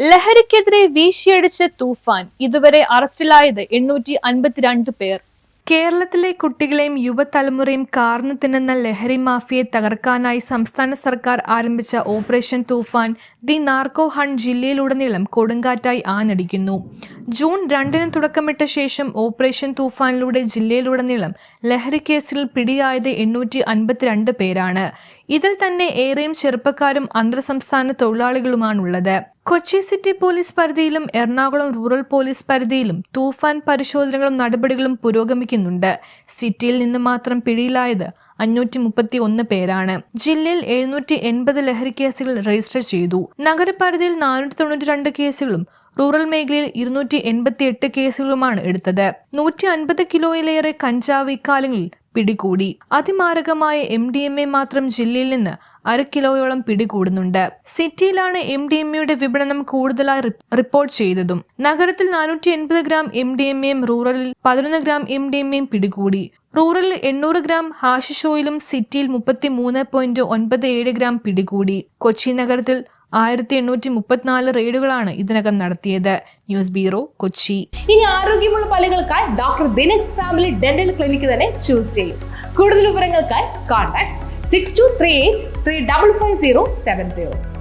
ലഹരിക്കെതിരെ വീശിയടിച്ച തൂഫാൻ. ഇതുവരെ അറസ്റ്റിലായത് 852 പേർ. കേരളത്തിലെ കുട്ടികളെയും യുവതലമുറയും കാർന്നു തിന്നുന്ന ലഹരി മാഫിയയെ തകർക്കാനായി സംസ്ഥാന സർക്കാർ ആരംഭിച്ച operation Toofan the narco hunt ജില്ലയിലുടനീളം കൊടുങ്കാറ്റായി ആഞ്ഞടിക്കുന്നു. ജൂൺ 2-ന് തുടക്കമിട്ട ശേഷം ഓപ്പറേഷൻ തൂഫാനിലൂടെ ജില്ലയിലുടനീളം ലഹരി കേസിൽ പിടിയായത് 852 പേരാണ്. ഇതിൽ തന്നെ ഏറെയും ചെറുപ്പക്കാരും അന്തർസംസ്ഥാന തൊഴിലാളികളുമാണുള്ളത്. കൊച്ചി സിറ്റി പോലീസ് പരിധിയിലും എറണാകുളം റൂറൽ പോലീസ് പരിധിയിലും തൂഫാൻ പരിശോധനകളും നടപടികളും പുരോഗമിക്കുന്നുണ്ട്. സിറ്റിയിൽ നിന്ന് മാത്രം പിടിയിലായത് 531 പേരാണ്. ജില്ലയിൽ 780 ലഹരി കേസുകൾ രജിസ്റ്റർ ചെയ്തു. നഗരപരിധിയിൽ 492 കേസുകളും റൂറൽ മേഖലയിൽ 288 കേസുകളുമാണ് എടുത്തത്. 150 കിലോയിലേറെ കഞ്ചാവ് ഇക്കാലങ്ങളിൽ പിടികൂടി. അതിമാരകമായ MDMA മാത്രം ജില്ലയിൽ നിന്ന് 1/2 കിലോയോളം പിടികൂടുന്നുണ്ട്. സിറ്റിയിലാണ് MDMAയുടെ വിപണനം കൂടുതലായി റിപ്പോർട്ട് ചെയ്തതും. നഗരത്തിൽ 480 ഗ്രാം MDMAയും റൂറലിൽ 11 ഗ്രാം MDMAയും പിടികൂടി. റൂറലിൽ 800 ഗ്രാം ഹാഷിഷ് ഓയിലും സിറ്റിയിൽ 33.97 ഗ്രാം പിടികൂടി. കൊച്ചി നഗരത്തിൽ 1834 റെയ്ഡുകളാണ് ഇതിനകം നടത്തിയത്. News bureau, Kochi. ഇനി ആരോഗ്യമുള്ള പല്ലുകൾക്കായി ഡോക്ടർ ദിനക്സ് ഫാമിലി ഡെന്റൽ ക്ലിനിക്ക് തന്നെ ചൂസ് ചെയ്യും. കൂടുതൽ വിവരങ്ങൾക്കായി കോൺടാക്ട് 6238 355070.